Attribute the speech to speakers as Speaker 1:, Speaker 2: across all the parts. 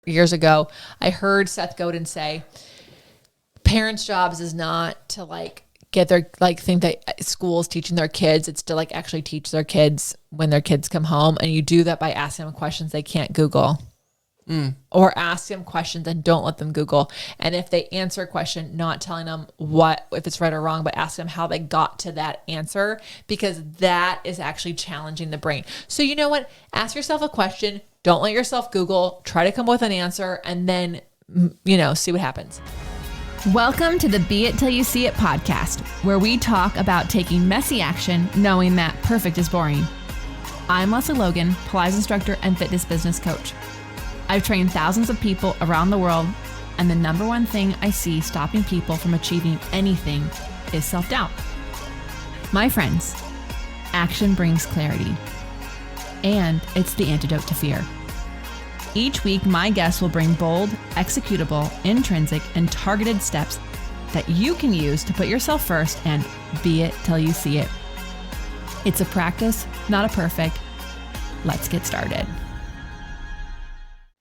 Speaker 1: years ago, I heard Seth Godin say, parents' jobs is not to like get their, like, think that school's teaching their kids. It's to like actually teach their kids when their kids come home. And you do that by asking them questions they can't Google. Or ask them questions and don't let them Google. And if they answer a question, not telling them if it's right or wrong, but ask them how they got to that answer, because that is actually challenging the brain. So you know what? Ask yourself a question. Don't let yourself Google. Try to come up with an answer and then, see what happens. Welcome to the Be It Till You See It podcast, where we talk about taking messy action, knowing that perfect is boring. I'm Lesley Logan, Pilates instructor and fitness business coach. I've trained thousands of people around the world, and the number one thing I see stopping people from achieving anything is self-doubt. My friends, action brings clarity, and it's the antidote to fear. Each week, my guests will bring bold, executable, intrinsic, and targeted steps that you can use to put yourself first and be it till you see it. It's a practice, not a perfect. Let's get started.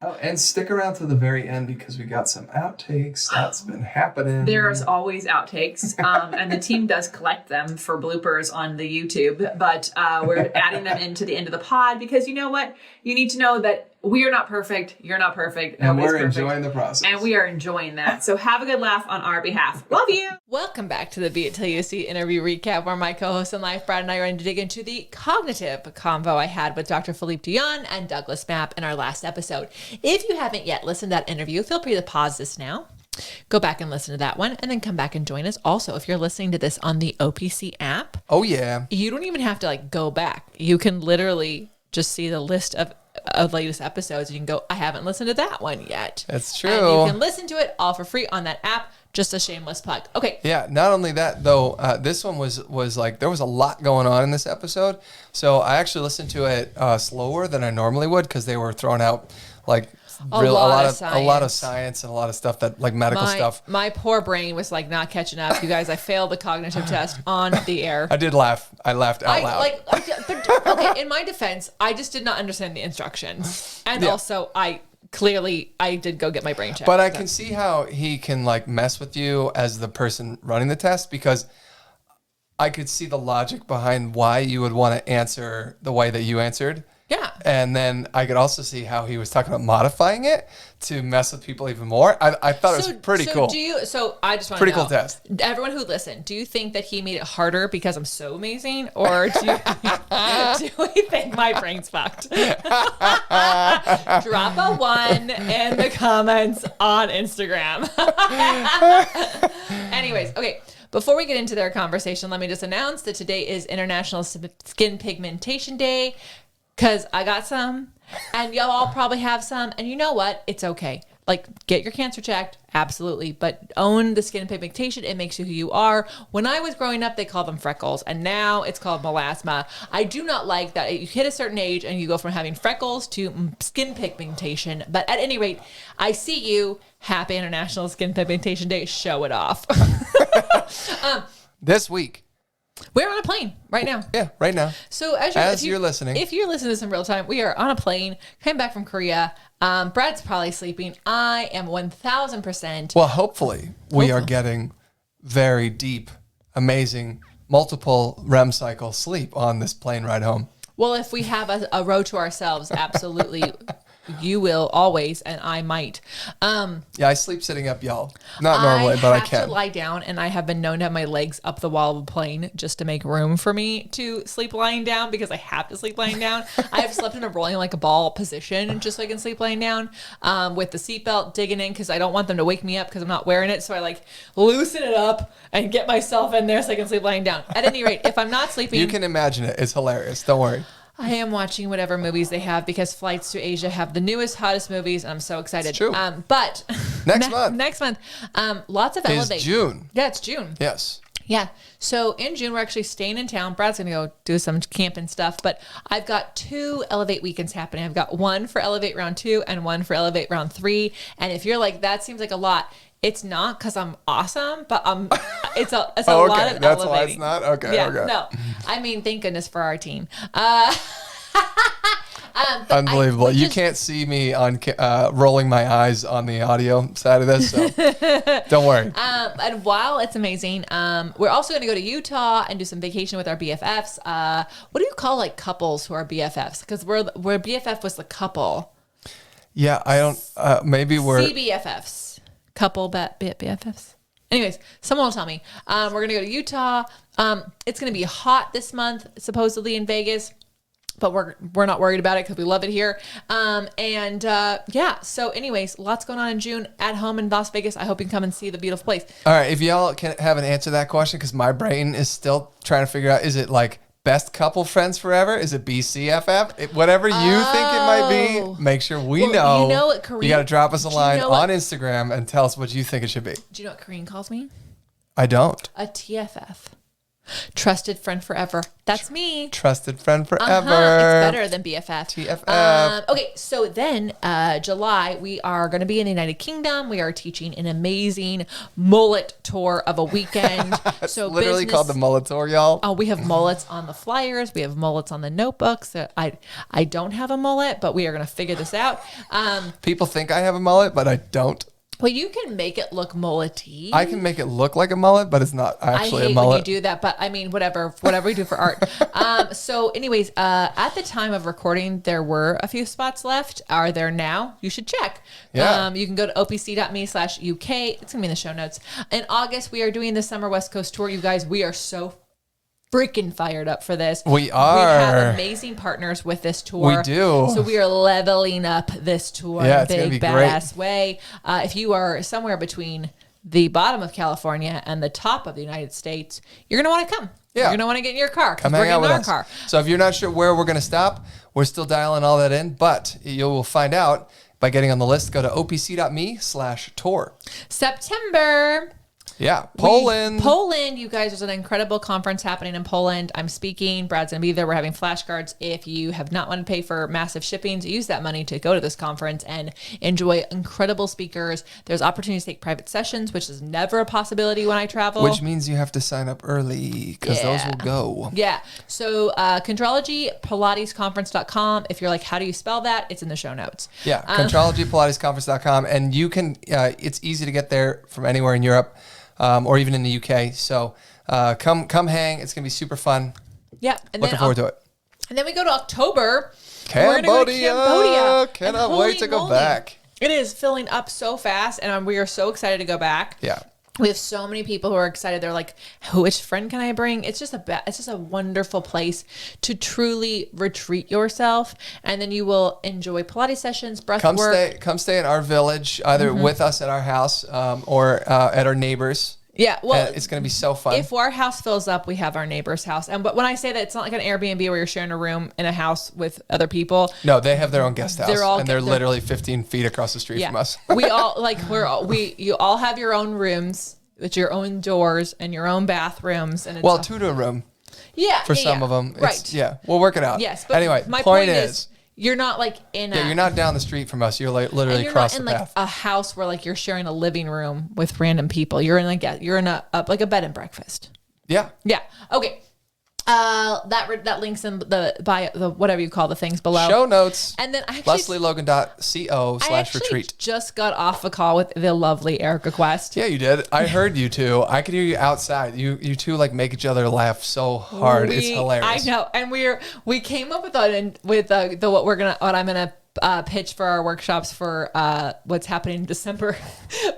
Speaker 2: Oh, and stick around to the very end because we got some outtakes. That's been happening.
Speaker 3: There's always outtakes, and the team does collect them for bloopers on the YouTube, but we're adding them into the end of the pod because you know what? You need to know that we are not perfect. You're not perfect.
Speaker 2: And
Speaker 3: Nobody's
Speaker 2: we're
Speaker 3: perfect.
Speaker 2: enjoying the process.
Speaker 3: And we are enjoying that. So have a good laugh on our behalf. Love you.
Speaker 1: Welcome back to the Be It Till You See interview recap, where my co-host in life, Brad, and I are going to dig into the cognitive convo I had with Dr. Philippe Duoyon and Douglas Mapp in our last episode. If you haven't yet listened to that interview, feel free to pause this now, go back and listen to that one, and then come back and join us. Also, if you're listening to this on the OPC app,
Speaker 2: oh yeah,
Speaker 1: you don't even have to like go back. You can literally just see the list of latest episodes. You can go, I haven't listened to that one yet.
Speaker 2: That's true.
Speaker 1: And you can listen to it all for free on that app. Just a shameless plug. Okay.
Speaker 2: Yeah. Not only that though, this one was like, there was a lot going on in this episode. So I actually listened to it slower than I normally would because they were throwing out like a lot of science and a lot of stuff that like medical stuff.
Speaker 1: My poor brain was like not catching up. You guys, I failed the cognitive test on the air.
Speaker 2: I did laugh. I laughed out loud.
Speaker 1: Okay, in my defense, I just did not understand the instructions. And also I did go get my brain checked.
Speaker 2: But I can see how he can like mess with you as the person running the test, because I could see the logic behind why you would want to answer the way that you answered.
Speaker 1: Yeah.
Speaker 2: And then I could also see how he was talking about modifying it to mess with people even more. I thought it was pretty cool.
Speaker 1: I just want to know.
Speaker 2: Pretty cool test.
Speaker 1: Everyone who listened, do you think that he made it harder because I'm so amazing? Or do we think my brain's fucked? Drop a 1 in the comments on Instagram. Anyways, okay. Before we get into their conversation, let me just announce that today is International Skin Pigmentation Day. Because I got some, and y'all all probably have some, and you know what? It's okay. Like, get your cancer checked, absolutely, but own the skin pigmentation. It makes you who you are. When I was growing up, they called them freckles, and now it's called melasma. I do not like that you hit a certain age and you go from having freckles to skin pigmentation, but at any rate, I see you. Happy International Skin Pigmentation Day. Show it off.
Speaker 2: This week.
Speaker 1: We're on a plane right now.
Speaker 2: Yeah, right now.
Speaker 1: So if you're listening to this in real time, we are on a plane, came back from Korea. Brad's probably sleeping. I am 1,000%.
Speaker 2: Well, hopefully we are getting very deep, amazing, multiple REM cycle sleep on this plane ride home.
Speaker 1: Well, if we have a row to ourselves, absolutely. You will always, and I might.
Speaker 2: Yeah, I sleep sitting up, y'all. Not normally, but I can.
Speaker 1: I have to lie down, and I have been known to have my legs up the wall of the plane just to make room for me to sleep lying down, because I have to sleep lying down. I have slept in a rolling like a ball position just so I can sleep lying down, with the seatbelt digging in, because I don't want them to wake me up because I'm not wearing it. So I like loosen it up and get myself in there so I can sleep lying down. At any rate, if I'm not sleeping...
Speaker 2: You can imagine it. It's hilarious. Don't worry.
Speaker 1: I am watching whatever movies they have, because flights to Asia have the newest, hottest movies, and I'm so excited.
Speaker 2: It's true.
Speaker 1: But
Speaker 2: next month,
Speaker 1: lots of Elevate.
Speaker 2: It's June.
Speaker 1: Yeah, it's June.
Speaker 2: Yes.
Speaker 1: Yeah. So in June, we're actually staying in town. Brad's going to go do some camping stuff, but I've got 2 Elevate weekends happening. I've got one for Elevate round 2 and one for Elevate round 3. And if you're like, that seems like a lot, it's not, because I'm awesome, but it's a
Speaker 2: okay.
Speaker 1: lot of
Speaker 2: That's
Speaker 1: elevating.
Speaker 2: Why it's not? Okay.
Speaker 1: Yeah,
Speaker 2: okay.
Speaker 1: No, I mean, thank goodness for our team.
Speaker 2: Unbelievable. You can't see me on rolling my eyes on the audio side of this, so don't worry.
Speaker 1: And while it's amazing, we're also going to go to Utah and do some vacation with our BFFs. What do you call like couples who are BFFs? Because we're BFF was the couple.
Speaker 2: Yeah, I don't. Maybe we're
Speaker 1: CBFFs, couple BFFs. Anyways, someone will tell me. We're going to go to Utah. It's going to be hot this month, supposedly in Vegas. But we're not worried about it because we love it here. Yeah. So anyways, lots going on in June at home in Las Vegas. I hope you can come and see the beautiful place.
Speaker 2: All right. If y'all can have an answer to that question, because my brain is still trying to figure out, is it like best couple friends forever? Is it BCFF? Whatever you think it might be, make sure we know.
Speaker 1: You know what Kareem,
Speaker 2: you got to drop us a line on Instagram and tell us what you think it should be.
Speaker 1: Do you know what Kareem calls me?
Speaker 2: I don't.
Speaker 1: A TFF. Trusted friend forever. That's me.
Speaker 2: Trusted friend forever.
Speaker 1: It's better than BFF.
Speaker 2: TFF.
Speaker 1: Okay, so then July, we are going to be in the United Kingdom. We are teaching an amazing mullet tour of a weekend.
Speaker 2: So literally called the mullet tour, y'all.
Speaker 1: Oh, we have mullets on the flyers. We have mullets on the notebooks. I don't have a mullet, but we are going to figure this out.
Speaker 2: People think I have a mullet, but I don't.
Speaker 1: Well, you can make it look mullet-y.
Speaker 2: I can make it look like a mullet, but it's not actually a mullet.
Speaker 1: I hate when you do that, but I mean, whatever we do for art. So anyways, at the time of recording, there were a few spots left. Are there now? You should check.
Speaker 2: Yeah.
Speaker 1: You can go to opc.me/UK. It's going to be in the show notes. In August, we are doing the Summer West Coast Tour. You guys, we are so freaking fired up for this.
Speaker 2: We are.
Speaker 1: We have amazing partners with this tour.
Speaker 2: We do.
Speaker 1: So we are leveling up this tour in a big, badass way. If you are somewhere between the bottom of California and the top of the United States, you're going to want to come.
Speaker 2: Yeah.
Speaker 1: You're going to want to get in your car.
Speaker 2: Come hang out with us. Car. So if you're not sure where we're going to stop, we're still dialing all that in, but you will find out by getting on the list. Go to opc.me/tour.
Speaker 1: September.
Speaker 2: Yeah, Poland.
Speaker 1: Poland, you guys, there's an incredible conference happening in Poland. I'm speaking. Brad's going to be there. We're having flashcards. If you have not wanted to pay for massive shippings, use that money to go to this conference and enjoy incredible speakers. There's opportunities to take private sessions, which is never a possibility when I travel.
Speaker 2: Which means you have to sign up early because those will go.
Speaker 1: Yeah. So Contrologypilatesconference.com. If you're like, how do you spell that? It's in the show notes.
Speaker 2: Yeah, Contrologypilatesconference.com. And you can, it's easy to get there from anywhere in Europe. Or even in the UK. So come hang. It's going to be super fun.
Speaker 1: Yeah.
Speaker 2: And Looking forward to it.
Speaker 1: And then we go to October.
Speaker 2: Cambodia. We're going to go to Cambodia. Cannot wait to go back.
Speaker 1: It is filling up so fast, and we are so excited to go back.
Speaker 2: Yeah.
Speaker 1: We have so many people who are excited. They're like, which friend can I bring? It's just a wonderful place to truly retreat yourself. And then you will enjoy Pilates sessions, breath work.
Speaker 2: Come stay in our village, either with us at our house or at our neighbors.
Speaker 1: Yeah, well,
Speaker 2: it's going to be so fun.
Speaker 1: If our house fills up, we have our neighbor's house. But when I say that, it's not like an Airbnb where you're sharing a room in a house with other people.
Speaker 2: No, they have their own guest house, they're literally 15 feet across the street from us.
Speaker 1: You all have your own rooms with your own doors and your own bathrooms, and it's
Speaker 2: two to a room.
Speaker 1: Yeah,
Speaker 2: for some of them,
Speaker 1: right?
Speaker 2: Yeah, we'll work it out.
Speaker 1: Yes, but
Speaker 2: anyway,
Speaker 1: my point is. You're not like in a...
Speaker 2: Yeah, you're not down the street from us. You're like literally across the path. You're not in
Speaker 1: like a house where like you're sharing a living room with random people. You're in like a bed and breakfast.
Speaker 2: Yeah.
Speaker 1: Yeah. Okay. That links in the whatever you call the things below.
Speaker 2: Show notes.
Speaker 1: And then I actually
Speaker 2: LeslieLogan.co/retreat.
Speaker 1: Just got off a call with the lovely Erica Quest.
Speaker 2: Yeah, you did. I heard you two. I could hear you outside. You two like make each other laugh so hard. It's hilarious.
Speaker 1: I know. And we came up with what I'm gonna pitch for our workshops for what's happening in December.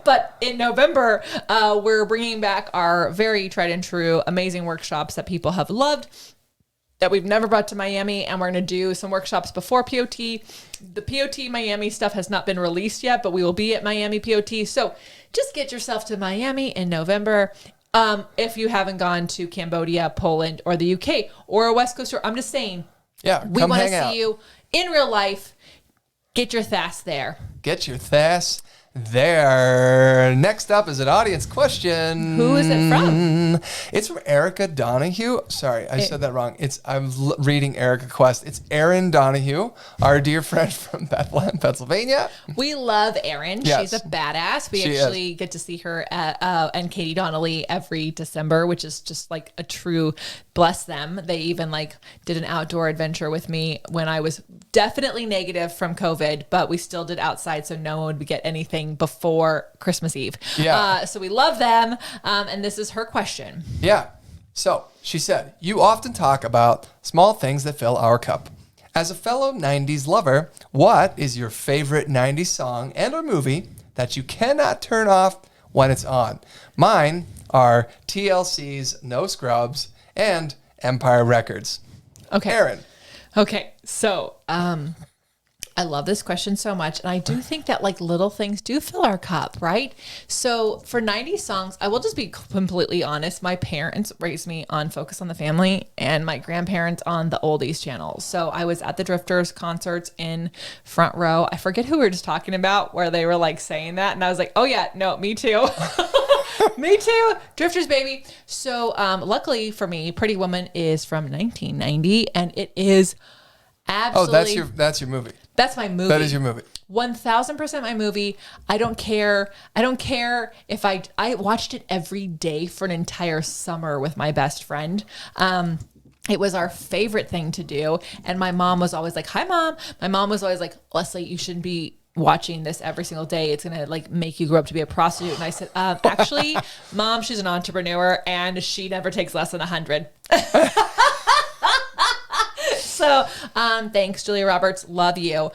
Speaker 1: But in November, we're bringing back our very tried and true amazing workshops that people have loved, that we've never brought to Miami, and we're going to do some workshops before POT. The POT Miami stuff has not been released yet, but we will be at Miami POT. So just get yourself to Miami in November. If you haven't gone to Cambodia, Poland, or the UK, or a West Coast tour, I'm just saying, we want to see you in real life. Get your THAS there.
Speaker 2: Get your THAS there. Next up is an audience question.
Speaker 1: Who is it from?
Speaker 2: It's from Erica Donahue. Sorry, I said that wrong. I'm reading Erica Quest. It's Erin Donahue, our dear friend from Bethlehem, Pennsylvania.
Speaker 1: We love Erin.
Speaker 2: Yes.
Speaker 1: She's a badass. We
Speaker 2: She
Speaker 1: actually get to see her at and Katie Donnelly every December, which is just like a true bless them. They even like did an outdoor adventure with me when I was definitely negative from COVID, but we still did outside so no one would get anything before Christmas Eve.
Speaker 2: Yeah.
Speaker 1: So we love them. And this is her question.
Speaker 2: Yeah. So she said, you often talk about small things that fill our cup. As a fellow 90s lover, what is your favorite 90s song and or movie that you cannot turn off when it's on? Mine are TLC's No Scrubs and Empire Records.
Speaker 1: Okay.
Speaker 2: Erin.
Speaker 1: Okay. So, I love this question so much. And I do think that like little things do fill our cup, right? So for 90s songs, I will just be completely honest. My parents raised me on Focus on the Family and my grandparents on the Oldies channel. So I was at the Drifters concerts in front row. I forget who we were just talking about where they were like saying that. And I was like, oh yeah, no, me too. Me too. Drifters, baby. So luckily for me, Pretty Woman is from 1990 and it is absolutely...
Speaker 2: Oh, that's your movie.
Speaker 1: That's my movie.
Speaker 2: That is your movie.
Speaker 1: 1000% my movie. I don't care. I don't care if I watched it every day for an entire summer with my best friend. It was our favorite thing to do. And my mom was always like, hi, Mom. My mom was always like, Lesley, you shouldn't be watching this every single day. It's going to like make you grow up to be a prostitute. And I said, actually, Mom, she's an entrepreneur and she never takes less than 100. So, thanks, Julia Roberts. Love you.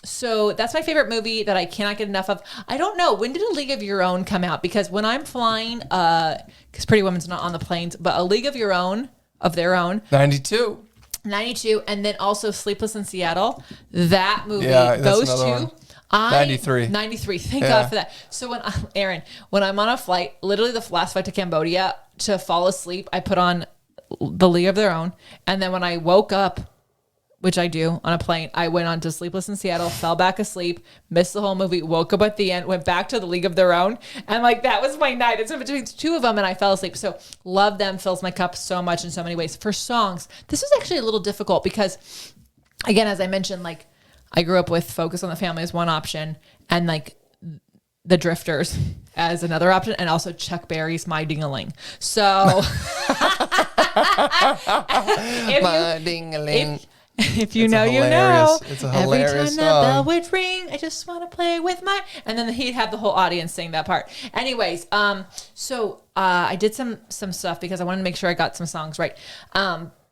Speaker 1: So that's my favorite movie that I cannot get enough of. I don't know. When did A League of Your Own come out? Because when I'm flying, because Pretty Woman's not on the planes, but A League of Your Own, of their own.
Speaker 2: 92.
Speaker 1: And then also Sleepless in Seattle. That movie,
Speaker 2: Yeah,
Speaker 1: those
Speaker 2: that's another
Speaker 1: two.
Speaker 2: one. 93.
Speaker 1: Thank God for that. So when I'm on a flight, literally the last flight to Cambodia, to fall asleep, I put on The League of Their Own. And then when I woke up, which I do on a plane, I went on to Sleepless in Seattle, fell back asleep, missed the whole movie, woke up at the end, went back to The League of Their Own. And like, that was my night. It's in between two of them and I fell asleep. So love them, fills my cup so much in so many ways. For songs, this was actually a little difficult because, again, as I mentioned, like I grew up with Focus on the Family as one option and like the Drifters as another option, and also Chuck Berry's My Ding-a-Ling. So if you know, you know.
Speaker 2: It's a
Speaker 1: Every
Speaker 2: hilarious
Speaker 1: time
Speaker 2: song.
Speaker 1: the bell would ring, I just want to play with my... And then he'd have the whole audience sing that part. Anyways, so I did some stuff because I wanted to make sure I got some songs right.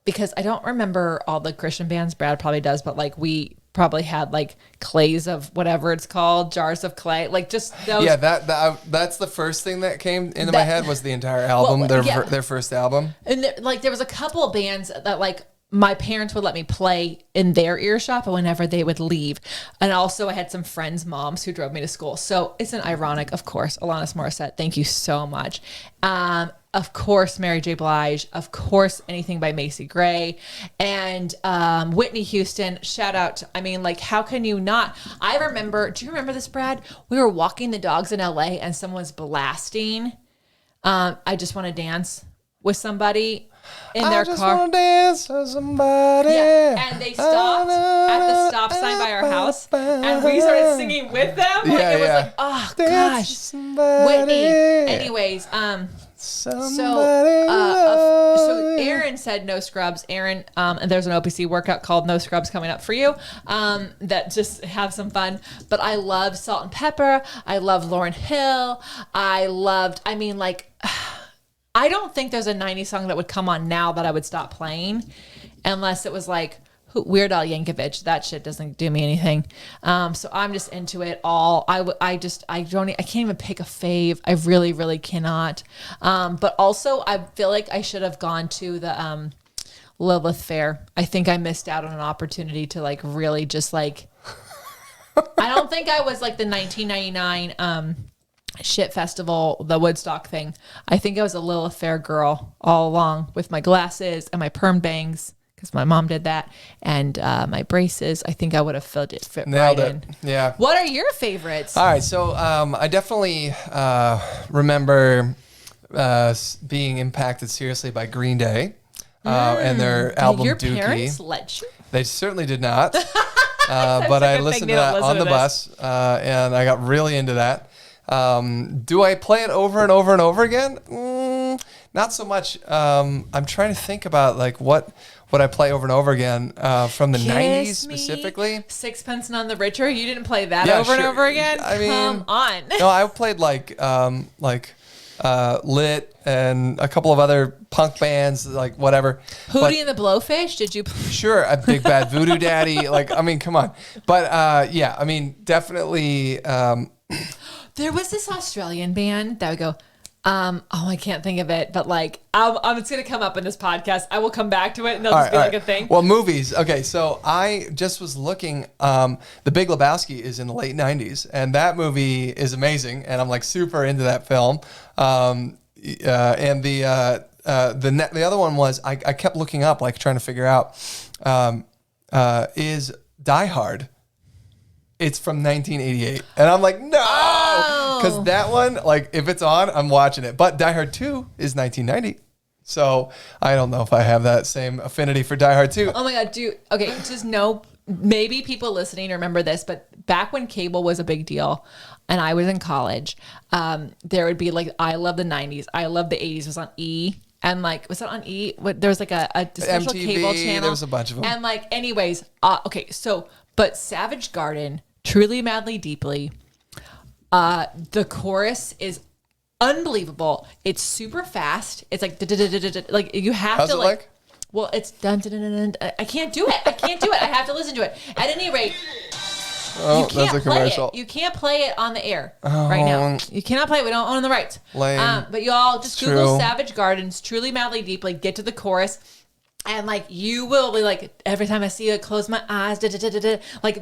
Speaker 1: Because I don't remember all the Christian bands. Brad probably does, but like we probably had like clays of whatever it's called, jars of clay, like just those.
Speaker 2: Yeah, that's the first thing that came into my head was the entire album, their first album.
Speaker 1: And there was a couple of bands that like my parents would let me play in their earshot, but whenever they would leave. And also I had some friends' moms who drove me to school. So it's an ironic, of course, Alanis Morissette, thank you so much. Of course, Mary J. Blige, of course, anything by Macy Gray, and Whitney Houston. Shout out to, I mean, like, how can you not? I remember, do you remember this, Brad? We were walking the dogs in LA and someone's blasting I Just Want to Dance with somebody in their car. I just want to dance with somebody. Yeah. And they stopped at the stop sign by our house and we started singing with them. Like, it was like, oh gosh, Whitney. Anyways, so Erin said no scrubs. Erin, and there's an OPC workout called No Scrubs coming up for you. That just have some fun. But I love Salt and Pepper. I love Lauryn Hill. I don't think there's a 90s song that would come on now that I would stop playing unless it was like Weird Al Yankovic. That shit doesn't do me anything. So I'm just into it all. I can't even pick a fave. I really, really cannot. But also I feel like I should have gone to the Lilith Fair. I think I missed out on an opportunity to like really just like, I don't think I was like the 1999 shit festival, the Woodstock thing. I think I was a Lilith Fair girl all along with my glasses and my perm bangs. because my mom did that. And my braces, I think I would have fit
Speaker 2: Nailed
Speaker 1: right
Speaker 2: it.
Speaker 1: in.
Speaker 2: Yeah.
Speaker 1: What are your favorites?
Speaker 2: All right. So I definitely remember being impacted seriously by Green Day and their album
Speaker 1: your
Speaker 2: Dookie.
Speaker 1: Parents let you?
Speaker 2: They certainly did not. But I listened to that on the bus, and I got really into that. Do I play it over and over and over again? Not so much. I'm trying to think about like what I play over and over again from the 90s specifically.
Speaker 1: Sixpence None the Richer. You didn't play that
Speaker 2: Yeah,
Speaker 1: over and
Speaker 2: sure.
Speaker 1: over again?
Speaker 2: I mean,
Speaker 1: come on.
Speaker 2: No, I played like Lit and a couple of other punk bands, like whatever.
Speaker 1: Hootie and the Blowfish. Did you?
Speaker 2: Sure, a Big Bad Voodoo Daddy. Like, I mean, come on. But yeah, I mean, definitely.
Speaker 1: There was this Australian band that would go, I can't think of it, but like, it's going to come up in this podcast. I will come back to it and it'll just be like a thing.
Speaker 2: Well, movies. Okay, so I just was looking. The Big Lebowski is in the late 90s, and that movie is amazing, and I'm like super into that film. And the other one was, I kept looking up, like trying to figure out, is Die Hard. It's from 1988. And I'm like, no! Because that one, like, if it's on, I'm watching it. But Die Hard 2 is 1990. So I don't know if I have that same affinity for Die Hard 2.
Speaker 1: Oh my God, okay, just know, maybe people listening remember this, but back when cable was a big deal and I was in college, there would be like, I love the 90s. I love the 80s. It was on E. And like, was that on E? There was like a special
Speaker 2: MTV,
Speaker 1: cable channel.
Speaker 2: There was a bunch of them.
Speaker 1: And like, anyways, okay, so, but Savage Garden, Truly Madly Deeply, the chorus is unbelievable. It's super fast. It's like, like you have
Speaker 2: How's
Speaker 1: to
Speaker 2: it
Speaker 1: like, well, it's dun, dun, dun, dun, dun. I can't do it. I have to listen to it. At any rate, you can't
Speaker 2: that's a
Speaker 1: play
Speaker 2: commercial.
Speaker 1: it. You can't play it on the air right now. You cannot play it. We don't own the rights.
Speaker 2: Lame.
Speaker 1: But y'all just Google
Speaker 2: True.
Speaker 1: Savage Gardens, Truly Madly Deeply, get to the chorus. And like you will be like, every time I see you, I close my eyes, like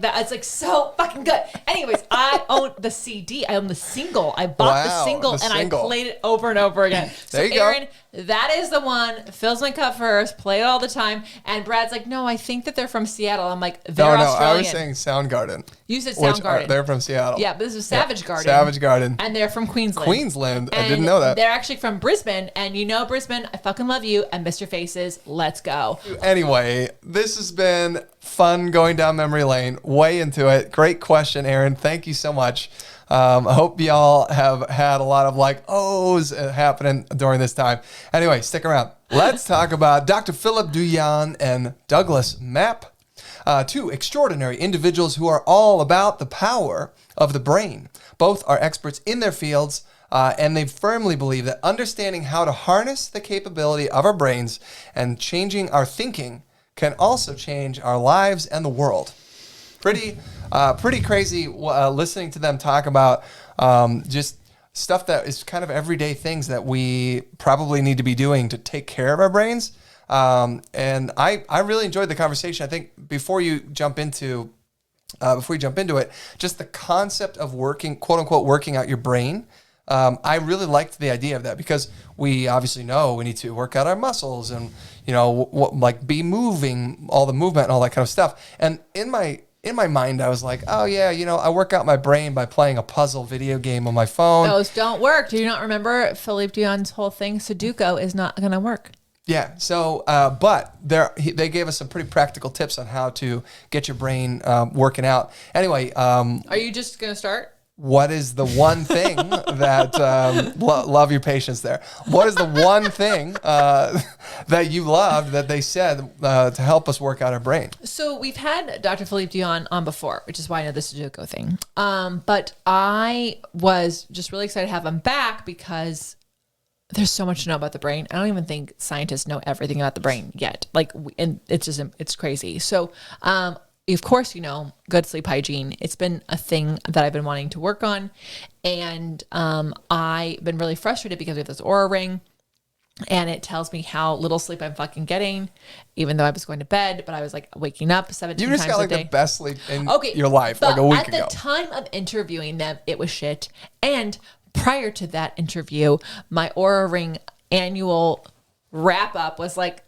Speaker 1: that. It's like so fucking good. Anyways, I own the CD. I own the single. I bought the single and I played it over and over again. So
Speaker 2: there you
Speaker 1: Aaron,
Speaker 2: go.
Speaker 1: that is the one. Fills my cup first. Play it all the time. And Brad's like, no, I think that they're from Seattle. I'm like, they're Australian.
Speaker 2: I was saying Soundgarden.
Speaker 1: You said Soundgarden.
Speaker 2: They're from Seattle.
Speaker 1: Yeah, but this is Savage Garden.
Speaker 2: Savage Garden.
Speaker 1: And they're from Queensland.
Speaker 2: Queensland.
Speaker 1: And
Speaker 2: I didn't know that.
Speaker 1: They're actually from Brisbane. And you know Brisbane, I fucking love you. And Mr. Faces, let's go.
Speaker 2: Anyway, this has been fun going down memory lane. Way into it. Great question, Aaron. Thank you so much. I hope y'all have had a lot of like ohs happening during this time. Anyway, stick around. Let's talk about Dr. Philippe Duoyon and Douglas Mapp. Two extraordinary individuals who are all about the power of the brain. Both are experts in their fields, and they firmly believe that understanding how to harness the capability of our brains and changing our thinking can also change our lives and the world. Pretty crazy listening to them talk about just stuff that is kind of everyday things that we probably need to be doing to take care of our brains. And I really enjoyed the conversation. I think before you jump into it, just the concept of working, quote unquote, working out your brain. I really liked the idea of that because we obviously know we need to work out our muscles and, you know, like be moving, all the movement and all that kind of stuff. And in my mind, I was like, oh yeah, you know, I work out my brain by playing a puzzle video game on my phone.
Speaker 1: Those don't work. Do you not remember Philippe Dion's whole thing? Sudoku is not going to work.
Speaker 2: Yeah. So, but they gave us some pretty practical tips on how to get your brain working out. Anyway,
Speaker 1: are you just going to start?
Speaker 2: What is the one thing that love your patience there? What is the one thing that you loved that they said to help us work out our brain?
Speaker 1: So we've had Dr. Philippe Dion on before, which is why I know the Sudoku thing. But I was just really excited to have him back because there's so much to know about the brain. I don't even think scientists know everything about the brain yet. And it's crazy. So, of course, you know, good sleep hygiene. It's been a thing that I've been wanting to work on. And I've been really frustrated because we have this Oura Ring and it tells me how little sleep I'm fucking getting, even though I was going to bed, but I was like waking up 17 times a day. You just got like
Speaker 2: the best sleep in your life, like a week ago.
Speaker 1: At the time of interviewing them, it was shit. And prior to that interview, my Oura Ring annual wrap up was like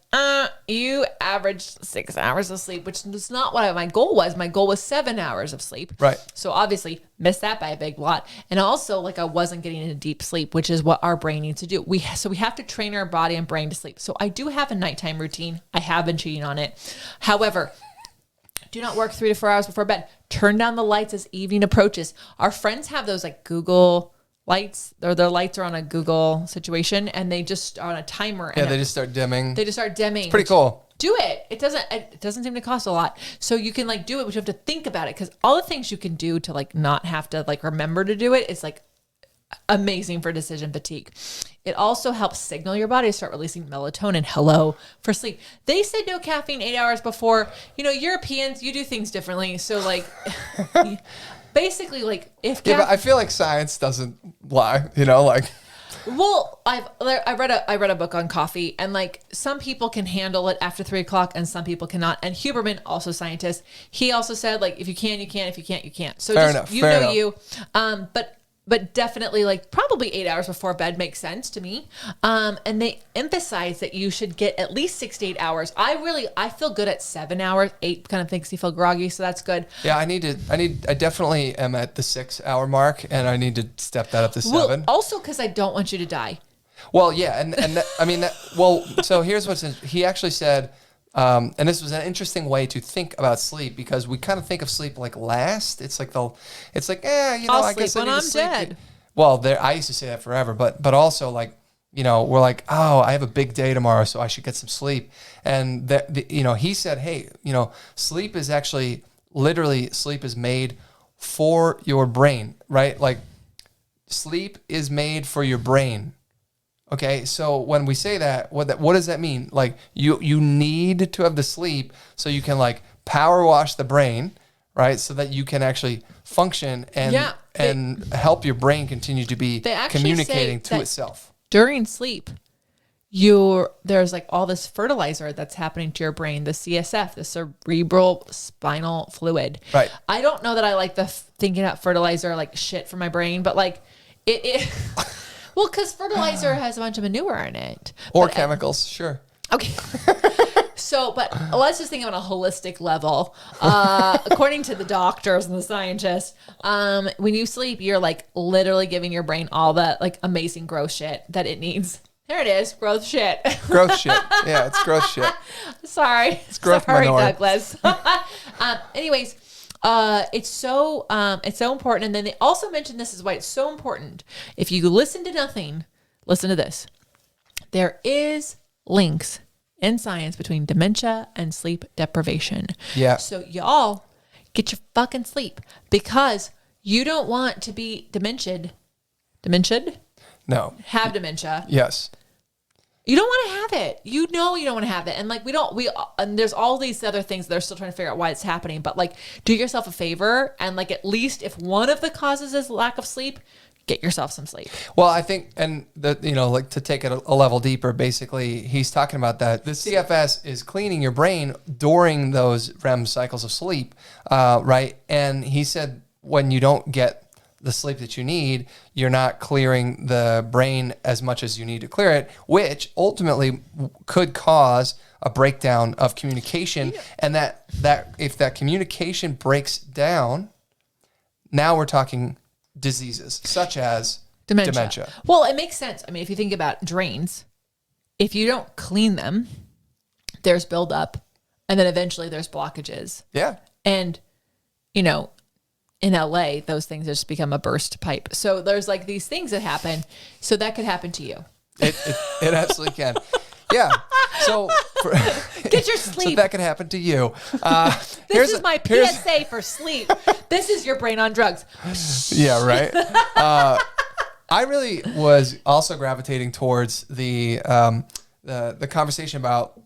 Speaker 1: You averaged 6 hours of sleep, which is not what my goal was. My goal was 7 hours of sleep.
Speaker 2: Right.
Speaker 1: So obviously missed that by a big lot. And also like I wasn't getting into deep sleep, which is what our brain needs to do. So we have to train our body and brain to sleep. So I do have a nighttime routine. I have been cheating on it. However, do not work 3 to 4 hours before bed. Turn down the lights as evening approaches. Our friends have those like Google lights, or their lights are on a Google situation and they just are on a timer.
Speaker 2: Yeah, they just start dimming.
Speaker 1: They just start dimming.
Speaker 2: It's pretty cool.
Speaker 1: Do it. It doesn't seem to cost a lot. So you can like do it, but you have to think about it because all the things you can do to like not have to like remember to do it is like amazing for decision fatigue. It also helps signal your body to start releasing melatonin. Hello for sleep. They said no caffeine 8 hours before. You know, Europeans, you do things differently. So like basically like if
Speaker 2: but I feel like science doesn't lie, you know, like.
Speaker 1: Well, I read a book on coffee, and like some people can handle it after 3 o'clock, and some people cannot. And Huberman, also scientist, he also said like if you can, you can. If you can't, you can't. So
Speaker 2: fair
Speaker 1: just
Speaker 2: enough,
Speaker 1: you. But definitely like probably 8 hours before bed makes sense to me. And they emphasize that you should get at least 6 to 8 hours. I feel good at 7 hours. 8 kind of makes you feel groggy, so that's good.
Speaker 2: Yeah, I definitely am at the 6 hour mark, and I need to step that up to 7.
Speaker 1: Well, also because I don't want you to die.
Speaker 2: Well, yeah, and that, I mean that. Well, so here's he actually said. And this was an interesting way to think about sleep because we kind of think of sleep like last. It's like you know, I guess I need to sleep.
Speaker 1: Dead.
Speaker 2: Well, I used to say that forever, but also like, you know, we're like, oh, I have a big day tomorrow, so I should get some sleep. And you know, he said, hey, you know, sleep is actually literally sleep is made for your brain, right? Like sleep is made for your brain. Okay, so when we say that, what does that mean? Like you need to have the sleep so you can like power wash the brain, right? So that you can actually function and help your brain continue to be communicating to itself.
Speaker 1: During sleep, there's like all this fertilizer that's happening to your brain, the CSF, the Cerebral Spinal Fluid.
Speaker 2: Right.
Speaker 1: I don't know that I like the thinking about fertilizer like shit for my brain, but like it well, because fertilizer has a bunch of manure in it.
Speaker 2: Or chemicals, sure.
Speaker 1: Okay. So, but let's just think on a holistic level. According to the doctors and the scientists, when you sleep, you're like literally giving your brain all that like amazing growth shit that it needs. There it is, growth shit.
Speaker 2: Growth shit. Yeah, it's growth shit.
Speaker 1: Sorry.
Speaker 2: It's growth manure.
Speaker 1: Douglas. Anyways. It's so important. And then they also mentioned this is why it's so important. If you listen to nothing, listen to this. There is links in science between dementia and sleep deprivation.
Speaker 2: Yeah.
Speaker 1: So y'all get your fucking sleep because you don't want to be dementiaed.
Speaker 2: No.
Speaker 1: Have dementia.
Speaker 2: Yes.
Speaker 1: You don't want to have it. You know you don't want to have it. And like and there's all these other things that are still trying to figure out why it's happening. But like do yourself a favor and like at least if one of the causes is lack of sleep, get yourself some sleep.
Speaker 2: Well, I think, and you know, like to take it a level deeper, basically he's talking about that. The CFS is cleaning your brain during those REM cycles of sleep, right? And he said when you don't get the sleep that you need, you're not clearing the brain as much as you need to clear it, which ultimately could cause a breakdown of communication. Yeah. And that if that communication breaks down, now we're talking diseases such as dementia.
Speaker 1: Well, it makes sense. I mean, if you think about drains, if you don't clean them, there's buildup, and then eventually there's blockages.
Speaker 2: Yeah. And,
Speaker 1: you know, in LA, those things just become a burst pipe. So there's like these things that happen. So that could happen to you.
Speaker 2: It absolutely can. Yeah. So
Speaker 1: get your sleep.
Speaker 2: So that could happen to you.
Speaker 1: This is my PSA for sleep. This is your brain on drugs.
Speaker 2: Yeah, right. I really was also gravitating towards the conversation about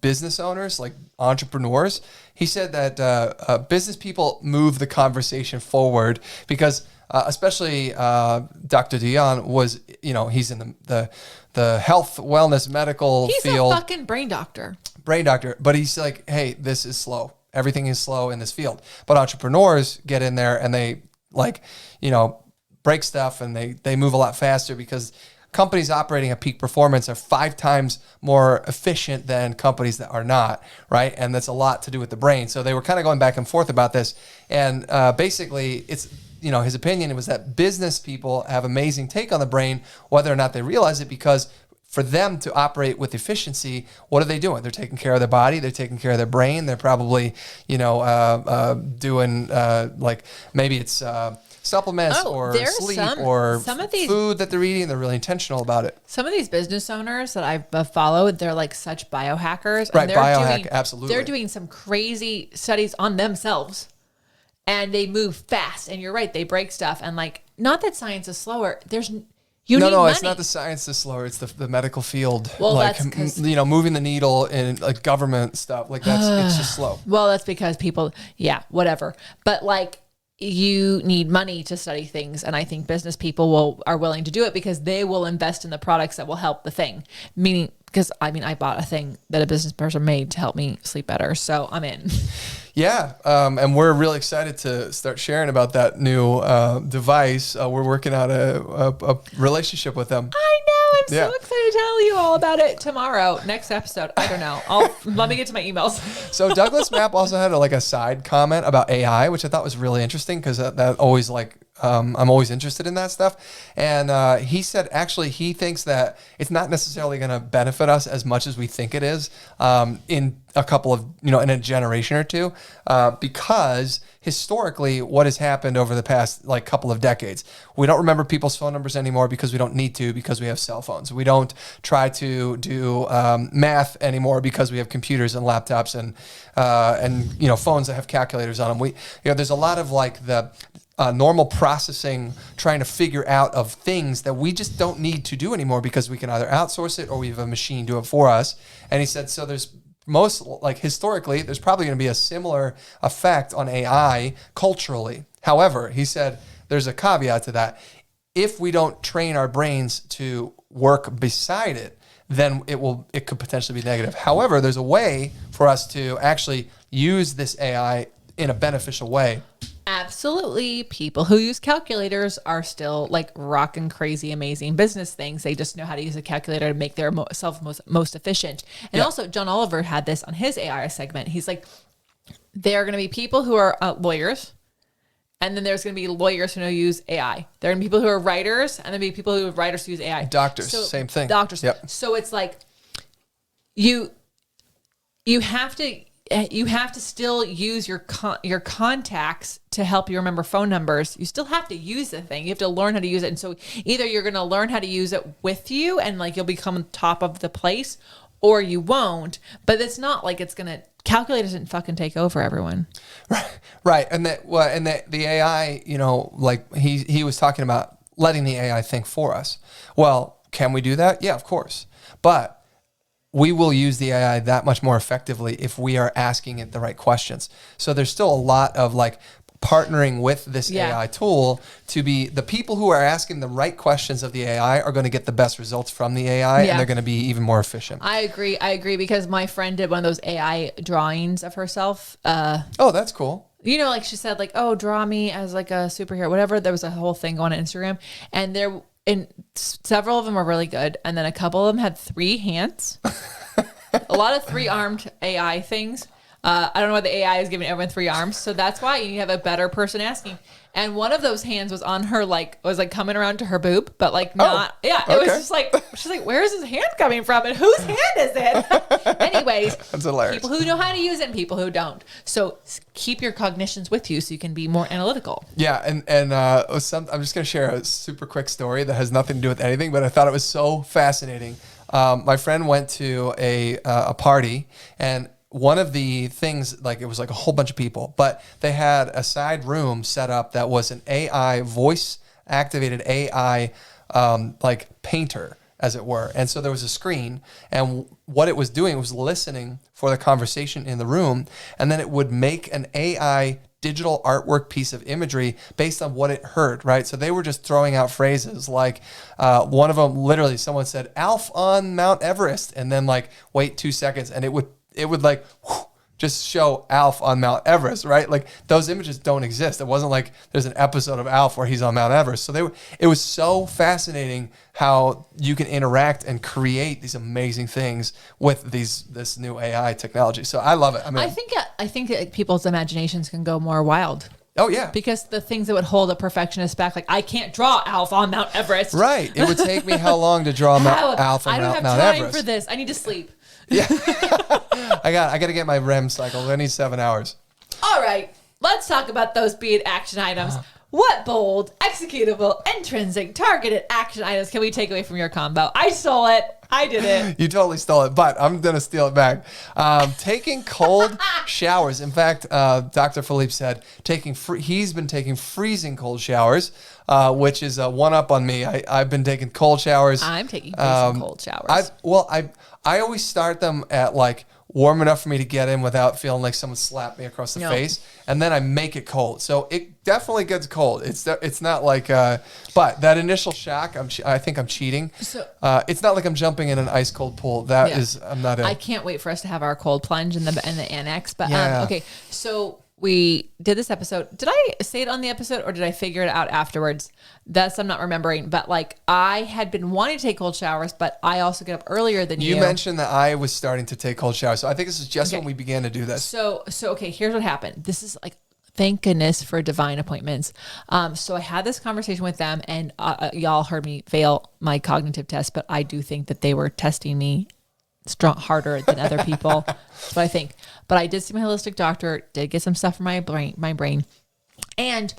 Speaker 2: business owners, like entrepreneurs. He said that business people move the conversation forward because especially Dr. Duoyon was, you know, he's in the health, wellness, medical field.
Speaker 1: He's a fucking brain doctor.
Speaker 2: But he's like, hey, this is slow. Everything is slow in this field. But entrepreneurs get in there and they like, you know, break stuff and they move a lot faster because companies operating at peak performance are 5 times more efficient than companies that are not, right? And that's a lot to do with the brain. So they were kind of going back and forth about this. And basically, it's, his opinion was that business people have amazing take on the brain, whether or not they realize it, because for them to operate with efficiency, what are they doing? They're taking care of their body. They're taking care of their brain. They're probably, doing like maybe it's supplements or sleep or some of these food that they're eating. They're really intentional about it.
Speaker 1: Some of these business owners that I've followed, they're like such biohackers.
Speaker 2: Right, biohack, absolutely.
Speaker 1: They're doing some crazy studies on themselves, and they move fast. And you're right, they break stuff. And like, not that science is slower. You need money.
Speaker 2: It's not the science that's slower. It's the medical field.
Speaker 1: Well,
Speaker 2: like,
Speaker 1: that's
Speaker 2: moving the needle in like government stuff. Like it's just slow.
Speaker 1: Well, that's because people, whatever. But like, you need money to study things. And I think business people are willing to do it because they will invest in the products that will help the thing. Meaning, because I bought a thing that a business person made to help me sleep better. So I'm in.
Speaker 2: Yeah. And we're really excited to start sharing about that new device. We're working on a relationship with them.
Speaker 1: I know. I'm so excited to tell you all about it tomorrow. Next episode. I don't know. Let me get to my emails.
Speaker 2: So Douglas Mapp also had a side comment about AI, which I thought was really interesting because that always I'm always interested in that stuff. And he said, actually, he thinks that it's not necessarily going to benefit us as much as we think it is in a couple of, in a generation or two, because historically what has happened over the past couple of decades, we don't remember people's phone numbers anymore because we don't need to, because we have cell phones. We don't try to do math anymore because we have computers and laptops and phones that have calculators on them. There's a lot of the normal processing, trying to figure out of things that we just don't need to do anymore because we can either outsource it or we have a machine do it for us. And he said, so there's historically, there's probably going to be a similar effect on AI culturally. However, he said there's a caveat to that. If we don't train our brains to work beside it, then it could potentially be negative. However, there's a way for us to actually use this AI in a beneficial way.
Speaker 1: Absolutely. People who use calculators are still rocking crazy, amazing business things. They just know how to use a calculator to make their self most efficient. And also, John Oliver had this on his AI segment. He's like, there are going to be people who are lawyers, and then there's going to be lawyers who use AI. There are going to be people who are writers, and then be people who are writers who use AI.
Speaker 2: Doctors, same thing.
Speaker 1: Doctors.
Speaker 2: Yep.
Speaker 1: So it's like you have to still use your contacts to help you remember phone numbers. You still have to use the thing. You have to learn how to use it. And so either you're going to learn how to use it with you and you'll become top of the place, or you won't. But it's not like it's going to, calculators didn't fucking take over everyone.
Speaker 2: Right. And the AI, he was talking about letting the AI think for us. Well, can we do that? Yeah, of course. But we will use the AI that much more effectively if we are asking it the right questions. So there's still a lot of partnering with this AI tool to be the people who are asking the right questions of the AI are going to get the best results from the AI, and they're going to be even more efficient.
Speaker 1: I agree because my friend did one of those AI drawings of herself.
Speaker 2: Oh, that's cool.
Speaker 1: She said oh, draw me as a superhero, whatever. There was a whole thing on Instagram, and several of them were really good. And then a couple of them had 3 hands, a lot of 3-armed AI things. I don't know why the AI is giving everyone 3 arms. So that's why you have a better person asking. And one of those hands was on her, was coming around to her boob, but not. Yeah. It was just she's like, where is his hand coming from? And whose hand is it? Anyways.
Speaker 2: That's hilarious.
Speaker 1: People who know how to use it and people who don't. So keep your cognitions with you so you can be more analytical.
Speaker 2: Yeah. And I'm just going to share a super quick story that has nothing to do with anything, but I thought it was so fascinating. My friend went to a party, and one of the things, it was a whole bunch of people, but they had a side room set up that was an AI, voice-activated AI, painter, as it were. And so there was a screen, and what it was doing was listening for the conversation in the room, and then it would make an AI digital artwork piece of imagery based on what it heard, right? So they were just throwing out phrases one of them, literally, someone said, "Alf on Mount Everest," and then wait 2 seconds, and it would just show Alf on Mount Everest, right? Like those images don't exist. It wasn't like there's an episode of Alf where he's on Mount Everest. So it was so fascinating how you can interact and create these amazing things with this new AI technology. So I love it. I mean,
Speaker 1: I think people's imaginations can go more wild.
Speaker 2: Oh yeah,
Speaker 1: because the things that would hold a perfectionist back, like I can't draw Alf on Mount Everest.
Speaker 2: Right. It would take me how long to draw Alf on Mount Everest? I don't have time
Speaker 1: for this. I need to sleep.
Speaker 2: Yeah. I got to get my REM cycle. I need 7 hours.
Speaker 1: All right. Let's talk about those beit action items. What bold, executable, intrinsic, targeted action items can we take away from your combo? I stole it. I did it.
Speaker 2: You totally stole it, but I'm going to steal it back. Taking cold showers. In fact, Dr. Philippe said he's been taking freezing cold showers, which is a one-up on me. I've been taking cold showers.
Speaker 1: I'm taking freezing cold showers.
Speaker 2: I always start them at like warm enough for me to get in without feeling like someone slapped me across the face, and then I make it cold. So it definitely gets cold. It's not like, but that initial shock, I think I'm cheating. So it's not like I'm jumping in an ice cold pool. I'm not in.
Speaker 1: I can't wait for us to have our cold plunge in the annex. But okay, so we did this episode. Did I say it on the episode or did I figure it out afterwards? I'm not remembering. But like I had been wanting to take cold showers, but I also get up earlier than you.
Speaker 2: You mentioned that I was starting to take cold showers. So I think this is just when we began to do this.
Speaker 1: So okay, here's what happened. This is like, thank goodness for divine appointments. So I had this conversation with them and y'all heard me fail my cognitive test, but I do think that they were testing me harder than other people. That's what I think. But I did see my holistic doctor, did get some stuff for my brain. And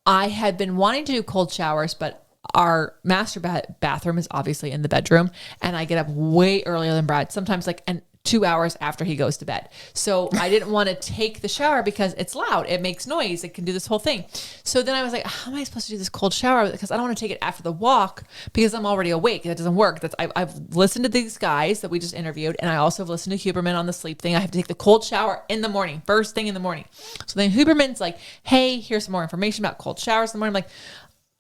Speaker 1: I had been wanting to do cold showers, but our master bathroom is obviously in the bedroom. And I get up way earlier than Brad, sometimes like 2 hours after he goes to bed. So I didn't want to take the shower because it's loud. It makes noise. It can do this whole thing. So then I was like, how am I supposed to do this cold shower? Because I don't want to take it after the walk because I'm already awake. That doesn't work. I've listened to these guys that we just interviewed. And I also have listened to Huberman on the sleep thing. I have to take the cold shower in the morning, first thing in the morning. So then Huberman's like, hey, here's some more information about cold showers in the morning. I'm like,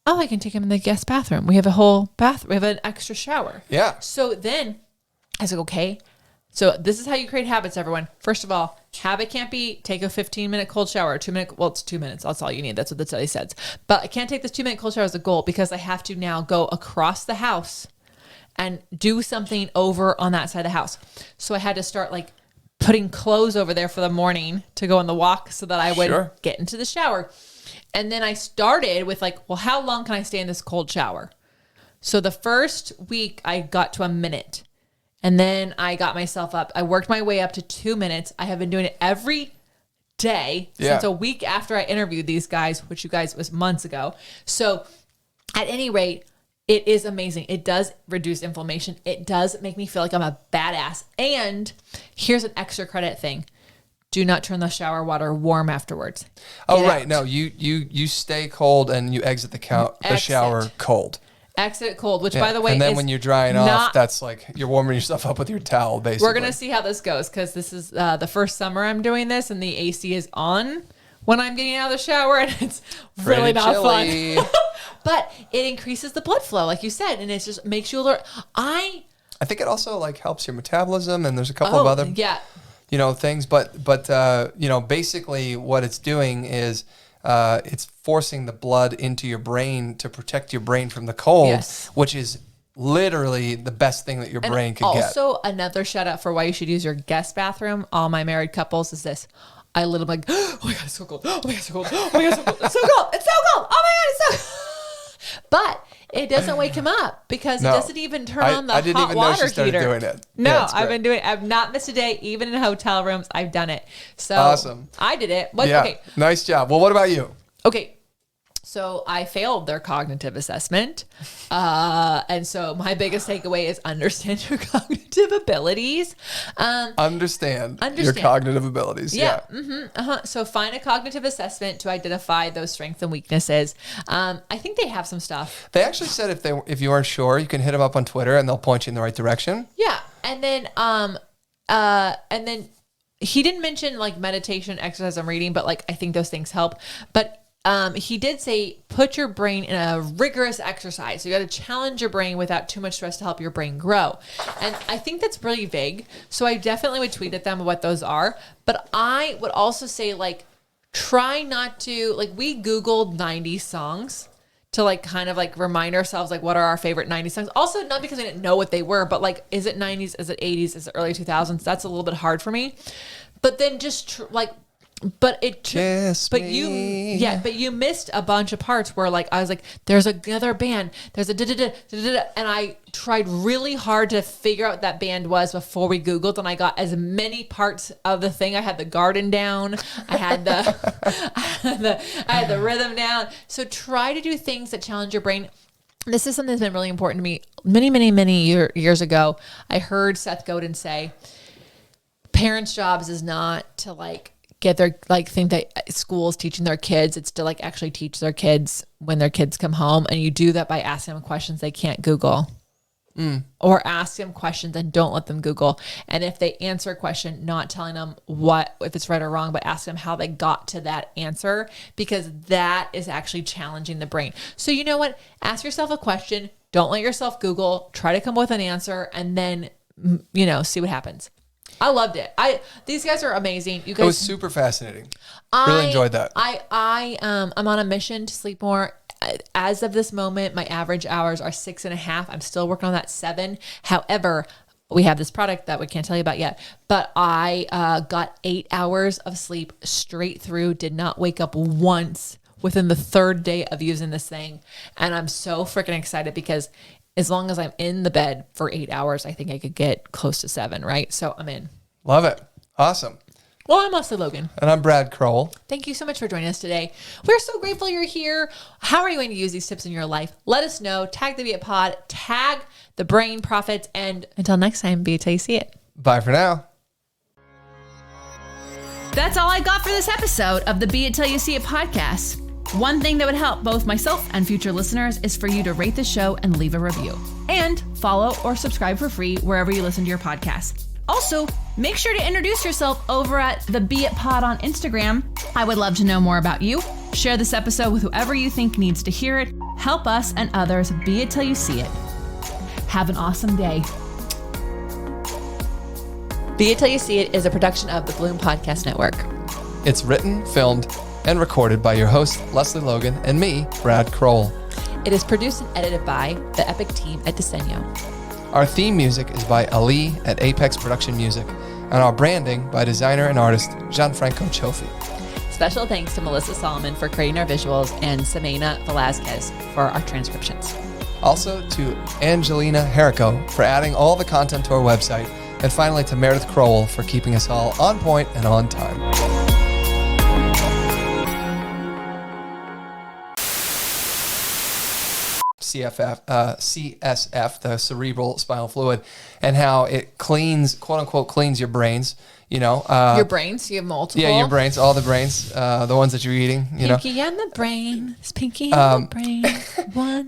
Speaker 1: oh, I can take him in the guest bathroom. We have a whole bath. We have an extra shower.
Speaker 2: Yeah.
Speaker 1: So then I was like, okay. So this is how you create habits, everyone. First of all, habit can't be take a 15-minute cold shower, 2-minute. Well, it's 2 minutes. That's all you need. That's what the study says. But I can't take this 2-minute cold shower as a goal because I have to now go across the house and do something over on that side of the house. So I had to start like putting clothes over there for the morning to go on the walk so that I would get into the shower. And then I started with like, well, how long can I stay in this cold shower? So the first week I got to a minute. And then I got myself up. I worked my way up to 2 minutes. I have been doing it every day since a week after I interviewed these guys, which you guys was months ago. So at any rate, it is amazing. It does reduce inflammation. It does make me feel like I'm a badass. And here's an extra credit thing. Do not turn the shower water warm afterwards.
Speaker 2: Oh, right. No, you stay cold and you exit the shower cold.
Speaker 1: Exit cold, which by the way,
Speaker 2: and then when you're drying off, that's like you're warming yourself up with your towel, basically.
Speaker 1: We're gonna see how this goes because this is the first summer I'm doing this, and the AC is on when I'm getting out of the shower, and it's really not fun. But it increases the blood flow, like you said, and it just makes you alert. I
Speaker 2: think it also like helps your metabolism, and there's a couple of other things, but basically what it's doing is. It's forcing the blood into your brain to protect your brain from the cold, which is literally the best thing that your brain could get.
Speaker 1: Also, another shout out for why you should use your guest bathroom. All my married couples is this. I literally like, oh my God, it's so cold. Oh my God, it's so cold. Oh my God, it's so cold. It's so cold. It's so cold. Oh my God, it's so cold. But it doesn't wake him up because it doesn't even turn on the hot water heater. I didn't even know she started doing it. No, I've been doing it. I've not missed a day, even in hotel rooms. I've done it. So
Speaker 2: awesome.
Speaker 1: I did it.
Speaker 2: Okay. Nice job. Well, what about you?
Speaker 1: Okay. So I failed their cognitive assessment. And so my biggest takeaway is understand your cognitive abilities.
Speaker 2: Understand your cognitive abilities. Yeah.
Speaker 1: So find a cognitive assessment to identify those strengths and weaknesses. I think they have some stuff.
Speaker 2: They actually said if you aren't sure, you can hit them up on Twitter and they'll point you in the right direction.
Speaker 1: Yeah. And then he didn't mention like meditation, exercise, and reading, but like I think those things help. But he did say, put your brain in a rigorous exercise. So you got to challenge your brain without too much stress to help your brain grow. And I think that's really vague. So I definitely would tweet at them what those are. But I would also say, like, try not to, like, we Googled 90s songs to, like, kind of, like, remind ourselves, like, what are our favorite 90s songs. Also, not because I didn't know what they were, but, like, is it 90s? Is it 80s? Is it early 2000s? That's a little bit hard for me. But then just, but you missed a bunch of parts where, like, I was like, there's another band, there's a da-da-da, and I tried really hard to figure out what that band was before we Googled, and I got as many parts of the thing. I had the garden down, I had the rhythm down. So try to do things that challenge your brain. This is something that's been really important to me. Many years ago, I heard Seth Godin say, parents' jobs is not to, like, get their, like, think that school's teaching their kids. It's to, like, actually teach their kids when their kids come home. And you do that by asking them questions they can't Google. Or ask them questions and don't let them Google. And if they answer a question, not telling them if it's right or wrong, but ask them how they got to that answer, because that is actually challenging the brain. So you know what? Ask yourself a question. Don't let yourself Google. Try to come up with an answer, and then, see what happens. I loved it. These guys are amazing. You guys,
Speaker 2: it was super fascinating. Really enjoyed that.
Speaker 1: I'm on a mission to sleep more. As of this moment, my average hours are 6.5. I'm still working on that 7. However, we have this product that we can't tell you about yet, but I got 8 hours of sleep straight through, did not wake up once within the 3rd day of using this thing. And I'm so freaking excited because as long as I'm in the bed for 8 hours, I think I could get close to 7, right? So I'm in.
Speaker 2: Love it. Awesome.
Speaker 1: Well, I'm Lesley Logan.
Speaker 2: And I'm Brad Crowell.
Speaker 1: Thank you so much for joining us today. We're so grateful you're here. How are you going to use these tips in your life? Let us know. Tag the Beit Pod, tag the Brain Profits, and until next time, be it till you see it.
Speaker 2: Bye for now.
Speaker 3: That's all I got for this episode of the Be It Till You See It podcast. One thing that would help both myself and future listeners is for you to rate the show and leave a review. And follow or subscribe for free wherever you listen to your podcast. Also, make sure to introduce yourself over at the Be It Pod on Instagram. I would love to know more about you. Share this episode with whoever you think needs to hear it. Help us and others be it till you see it. Have an awesome day.
Speaker 1: Be It Till You See It is a production of the Bloom Podcast Network.
Speaker 2: It's written, filmed, and recorded by your host, Lesley Logan, and me, Brad Crowell.
Speaker 1: It is produced and edited by the epic team at Duoyon.
Speaker 2: Our theme music is by Ali at Apex Production Music, and our branding by designer and artist Gianfranco Cioffi.
Speaker 1: Special thanks to Melissa Solomon for creating our visuals and Samena Velazquez for our transcriptions.
Speaker 2: Also to Angelina Herrico for adding all the content to our website, and finally to Meredith Crowell for keeping us all on point and on time. CSF, the Cerebral Spinal Fluid, and how it cleans, quote unquote, cleans your brains.
Speaker 1: Your brains. You have multiple.
Speaker 2: Yeah, your brains, all the brains, the ones that you're eating.
Speaker 1: Pinky and the brain. It's Pinky and the brain. One.